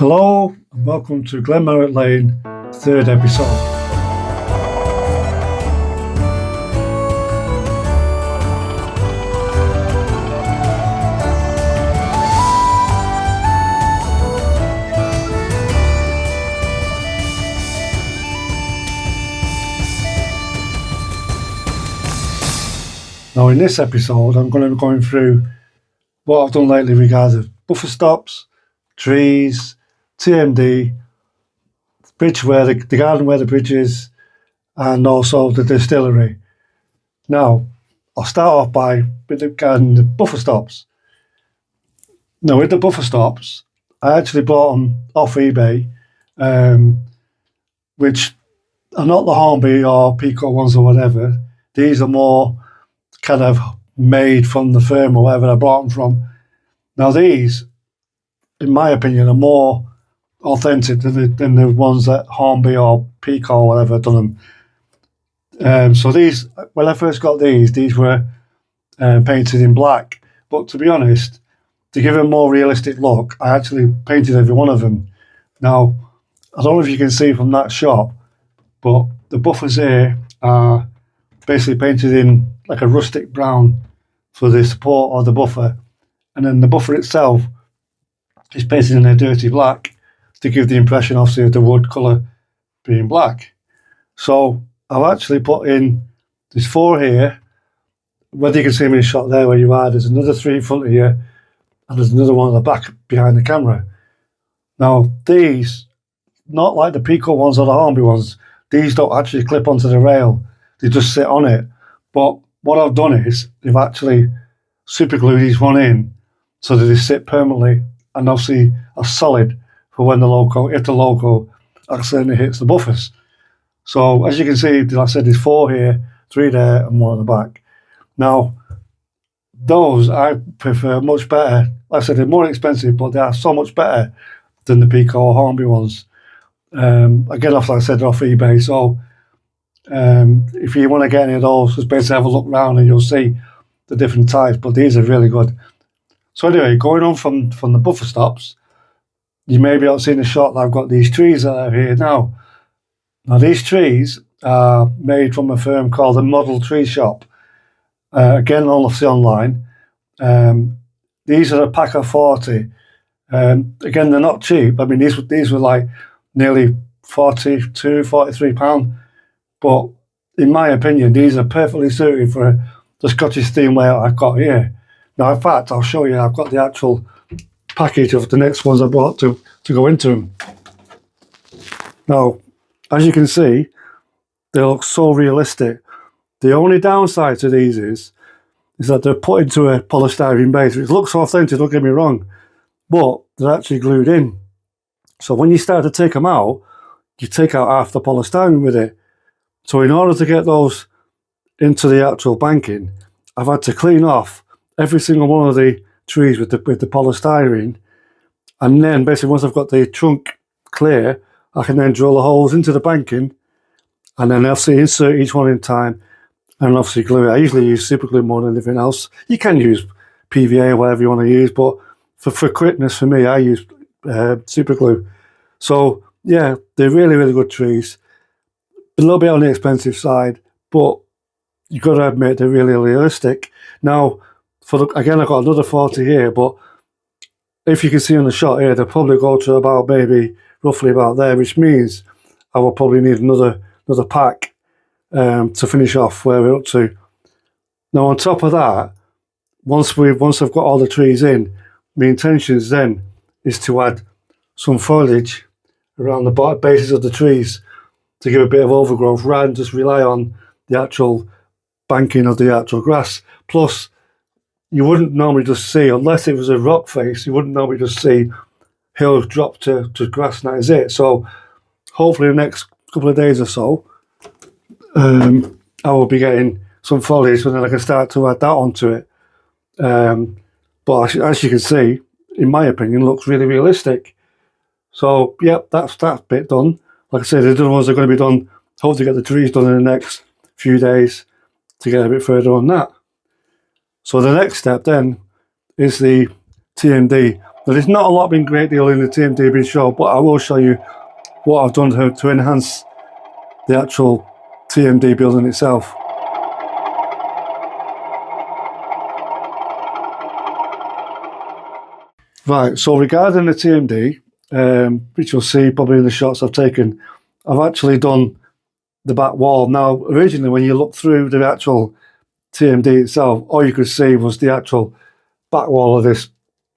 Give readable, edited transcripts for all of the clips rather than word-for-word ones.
Hello and welcome to Glenmaroch Lane, third episode. Now in this episode I'm going to be going through what I've done lately regarding buffer stops, trees, TMD, bridge where the garden where the bridge is, and also the distillery. Now, I'll start off by regarding the buffer stops. Now, with the buffer stops, I actually bought them off eBay, which are not the Hornby or Pico ones or whatever. These are more kind of made from the firm or wherever I bought them from. Now, these, in my opinion, are more authentic than the ones that Hornby or Pico or whatever done them. So these, when I first got these were painted in black. But to be honest, to give a more realistic look, I actually painted every one of them. Now, I don't know if you can see from that shot, but the buffers here are basically painted in like a rustic brown for the support of the buffer. And then the buffer itself is painted in a dirty black to give the impression, obviously, of the wood colour being black. So I've actually put in, there's 4 here, whether you can see me in the shot there where you are, there's another 3 in front of you, and there's another one at the back behind the camera. Now these, not like the Pico ones or the Hornby ones, these don't actually clip onto the rail, they just sit on it. But what I've done is, they've actually super glued these one in so that they sit permanently and obviously are solid for when the loco, if the loco accidentally hits the buffers. So as you can see, like I said, there's 4 here, 3 there, and 1 at the back. Now, those I prefer much better. Like I said, they're more expensive, but they are so much better than the Pico or Hornby ones. Again, like I said, they're off eBay. So if you want to get any of those, just basically have a look around and you'll see the different types. But these are really good. So anyway, going on from the buffer stops, you may be able to see in the shot that I've got these trees that are here now. Now these trees are made from a firm called the Model Tree Shop. Again, obviously online. These are a pack of 40. Again, they're not cheap. I mean, these were like nearly 42, 43 pounds. But in my opinion, these are perfectly suited for the Scottish theme layout I've got here. Now, in fact, I'll show you. I've got the actual package of the next ones I bought to go into them. Now, as you can see, they look so realistic. The only downside to these is that they're put into a polystyrene base, which looks authentic, don't get me wrong, but they're actually glued in. So when you start to take them out, you take out half the polystyrene with it. So in order to get those into the actual banking, I've had to clean off every single one of the trees with the polystyrene, and then basically once I've got the trunk clear, I can then drill the holes into the banking, and then obviously insert each one in time, and obviously glue it. I usually use super glue more than anything else. You can use PVA or whatever you want to use, but for quickness for me, I use super glue. So yeah, they're really, really good trees. A little bit on the expensive side, but you've got to admit they're really realistic. Now, again, I've got another 40 here, but if you can see on the shot here, they'll probably go to about maybe roughly about there, which means I will probably need another pack to finish off where we're up to. Now, on top of that, once I've got all the trees in, my intention then is to add some foliage around the bases of the trees to give a bit of overgrowth, rather than just rely on the actual banking of the actual grass. Plus, you wouldn't normally just see, unless it was a rock face, you wouldn't normally just see hills drop to grass, and that is it. So hopefully the next couple of days or so, I will be getting some foliage, and then I can start to add that onto it. But as you can see, in my opinion, looks really realistic. So yep, that's that bit done. Like I said, the other ones are going to be done, hope to get the trees done in the next few days to get a bit further on that. So the next step then is the TMD. Now, there's not a lot been great deal in the TMD being shown, but I will show you what I've done to enhance the actual TMD building itself. Right, so regarding the TMD, which you'll see probably in the shots I've taken, I've actually done the back wall. Now, originally when you look through the actual TMD itself, all you could see was the actual back wall of this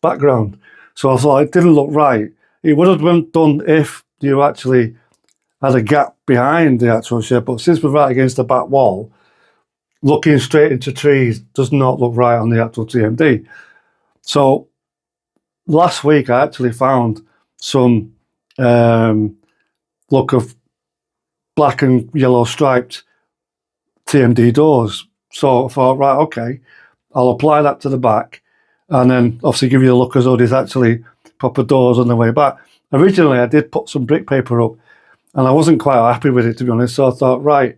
background. So I thought it didn't look right. It would have been done if you actually had a gap behind the actual shed, but since we're right against the back wall, looking straight into trees does not look right on the actual TMD. So last week I actually found some look of black and yellow striped TMD doors. So I thought, right, okay, I'll apply that to the back and then obviously give you a look as though there's actually proper doors on the way back. Originally I did put some brick paper up and I wasn't quite happy with it, to be honest. So I thought, right,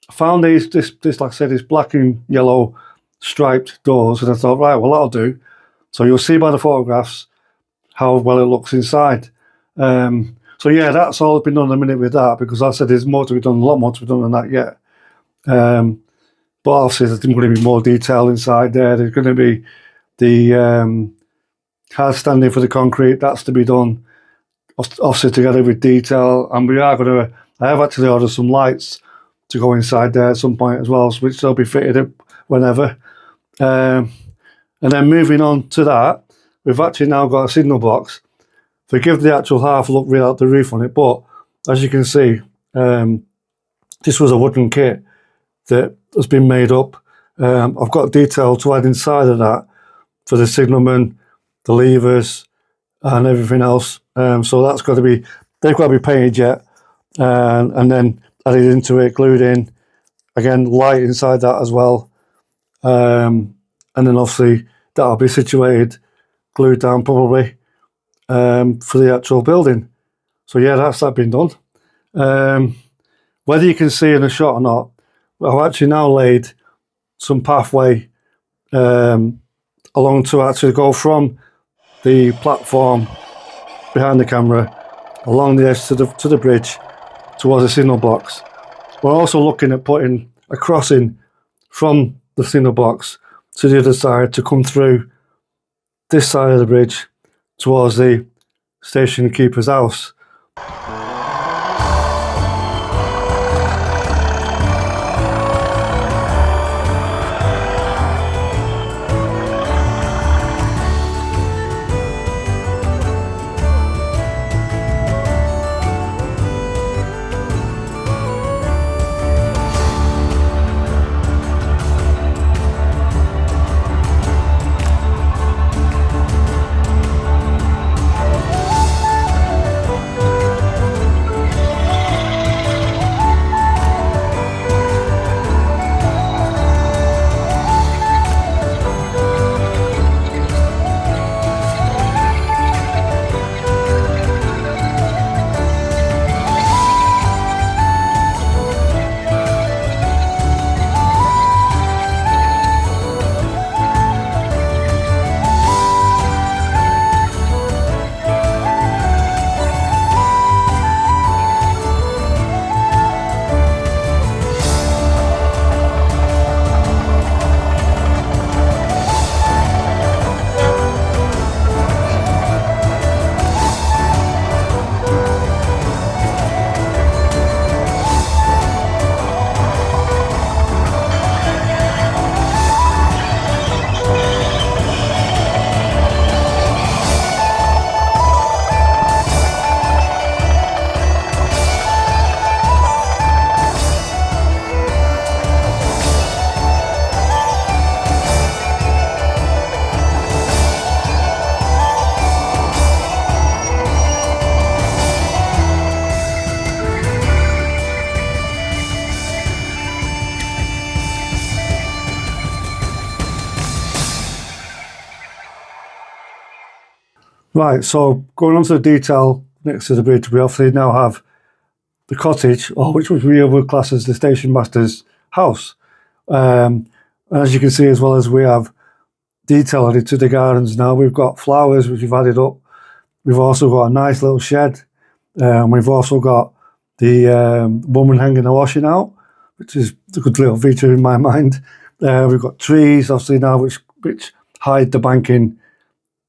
I found this like I said, this black and yellow striped doors, and I thought, right, well, that'll do. So you'll see by the photographs how well it looks inside. So yeah, that's all that's been done in a minute with that, because I said there's more to be done, a lot more to be done than that yet. But obviously there's going to be more detail inside there. There's going to be the hard standing for the concrete, that's to be done, obviously together with detail. And we are going to, I have actually ordered some lights to go inside there at some point as well, which they'll be fitted up whenever. And then moving on to that, we've actually now got a signal box. Forgive the actual half look without the roof on it, but as you can see, this was a wooden kit that has been made up. I've got detail to add inside of that for the signalman, the levers, and everything else. So that's got to be, they've got to be painted yet, and then added into it, glued in. Again, light inside that as well. And then obviously that'll be situated, glued down probably, for the actual building. So yeah, that's that been done. Whether you can see in the shot or not, I've actually now laid some pathway along to actually go from the platform behind the camera along the edge to the bridge towards the signal box. We're also looking at putting a crossing from the signal box to the other side to come through this side of the bridge towards the station keeper's house. Right, so going on to the detail next to the bridge, we obviously now have the cottage, or which we would class as the station master's house. And as you can see, as well as we have detail added to the gardens now. We've got flowers which we've added up. We've also got a nice little shed. We've also got the woman hanging the washing out, which is a good little feature in my mind. We've got trees, obviously now, which hide the banking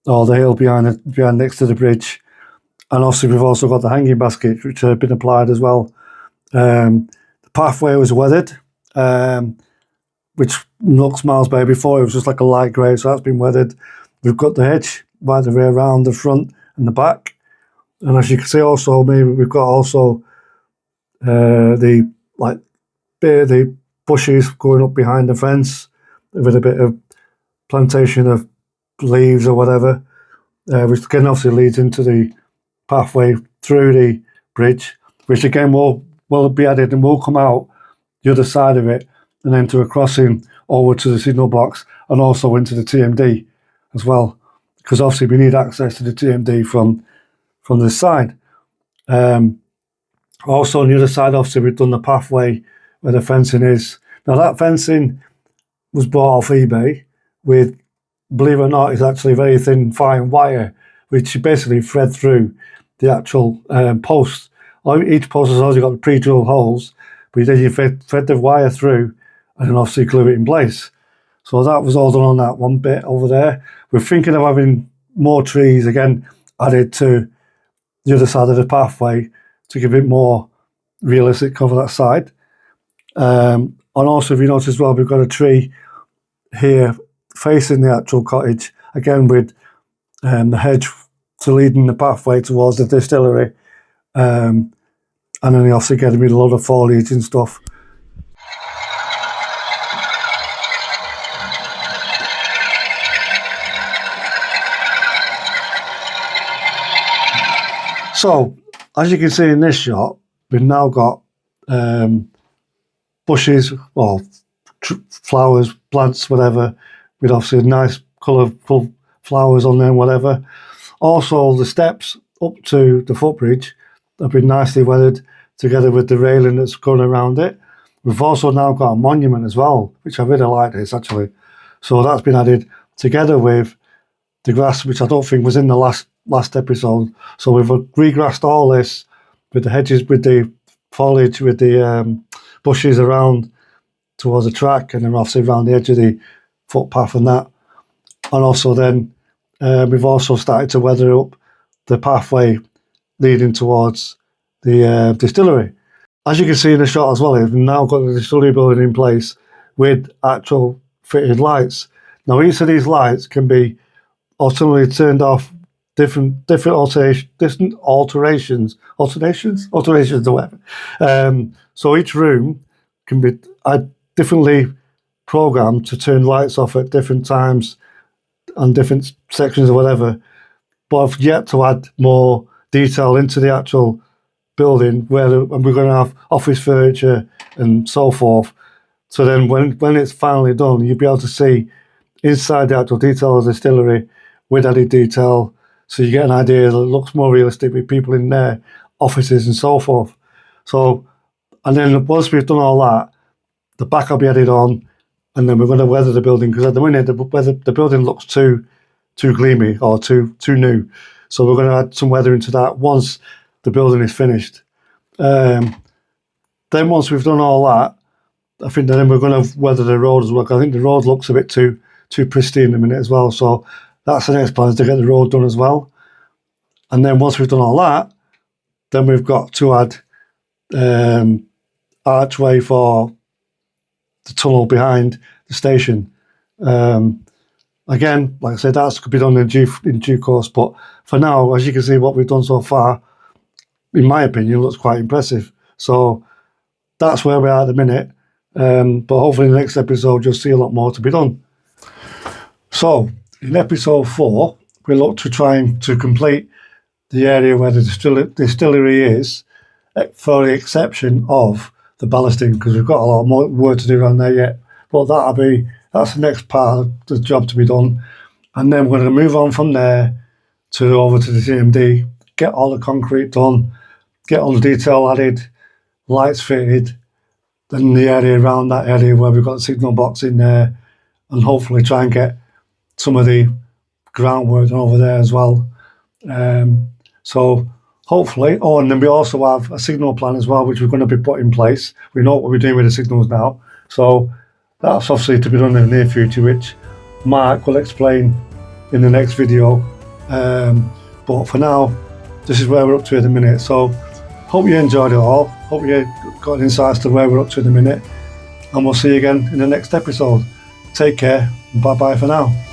or the hill behind next to the bridge. And obviously we've also got the hanging baskets, which have been applied as well. The pathway was weathered, which looks miles better. Before it was just like a light grey, so that's been weathered. We've got the hedge right the way around the front and the back. And as you can see also, maybe we've got also the bushes going up behind the fence with a bit of plantation of leaves or whatever, which again obviously leads into the pathway through the bridge, which again will be added and will come out the other side of it and then to a crossing over to the signal box and also into the TMD as well, because obviously we need access to the TMD from this side. Also on the other side, obviously we've done the pathway where the fencing is. Now that fencing was bought off eBay with, believe it or not, is actually very thin, fine wire, which you basically thread through the actual post. Each post has already got the pre-drilled holes, but then you thread the wire through and then obviously glue it in place. So that was all done on that one bit over there. We're thinking of having more trees again added to the other side of the pathway to give it more realistic cover that side. And also, if you notice as well, we've got a tree here facing the actual cottage, again with the hedge to leading the pathway towards the distillery, and then obviously getting rid of a lot of foliage and stuff. So, as you can see in this shot, we've now got bushes, or flowers, plants, whatever, with obviously nice colourful flowers on them, whatever. Also, the steps up to the footbridge have been nicely weathered together with the railing that's going around it. We've also now got a monument as well, which I really like this actually. So that's been added together with the grass, which I don't think was in the last episode. So we've regrassed all this with the hedges, with the foliage, with the bushes around towards the track, and then obviously around the edge of the footpath and that. And also then we've also started to weather up the pathway leading towards the distillery. As you can see in the shot as well, we've now got the distillery building in place with actual fitted lights. Now each of these lights can be alternately turned off, different alterations or whatever. So each room can be differently programmed to turn lights off at different times on different sections or whatever. But I've yet to add more detail into the actual building where we're going to have office furniture and so forth. So then when it's finally done, you'll be able to see inside the actual detail of the distillery with added detail, so you get an idea that it looks more realistic with people in their offices and so forth. So, and then once we've done all that, the back will be added on, and then we're going to weather the building, because at the minute the building looks too gleamy or too new. So we're going to add some weather into that once the building is finished. Then once we've done all that, I think then we're going to weather the road as well. I think the road looks a bit too pristine in a minute as well. So that's the next plan, is to get the road done as well. And then once we've done all that, then we've got to add archway for the tunnel behind the station. Again, like I said, that could be done in due course. But for now, as you can see, what we've done so far, in my opinion, looks quite impressive. So that's where we are at the minute. But hopefully in the next episode, you'll see a lot more to be done. So in episode 4, we look to trying to complete the area where the distillery is, for the exception of the ballasting, because we've got a lot more work to do around there yet. But that's the next part of the job to be done. And then we're going to move on from there over to the CMD, get all the concrete done, get all the detail added, lights fitted, then the area around that area where we've got the signal box in there, and hopefully try and get some of the groundwork done over there as well. So hopefully, and then we also have a signal plan as well, which we're going to be put in place. We know what we're doing with the signals now. So that's obviously to be done in the near future, which Mark will explain in the next video. But for now, this is where we're up to at the minute. So hope you enjoyed it all. Hope you got insights to where we're up to at the minute. And we'll see you again in the next episode. Take care. Bye bye for now.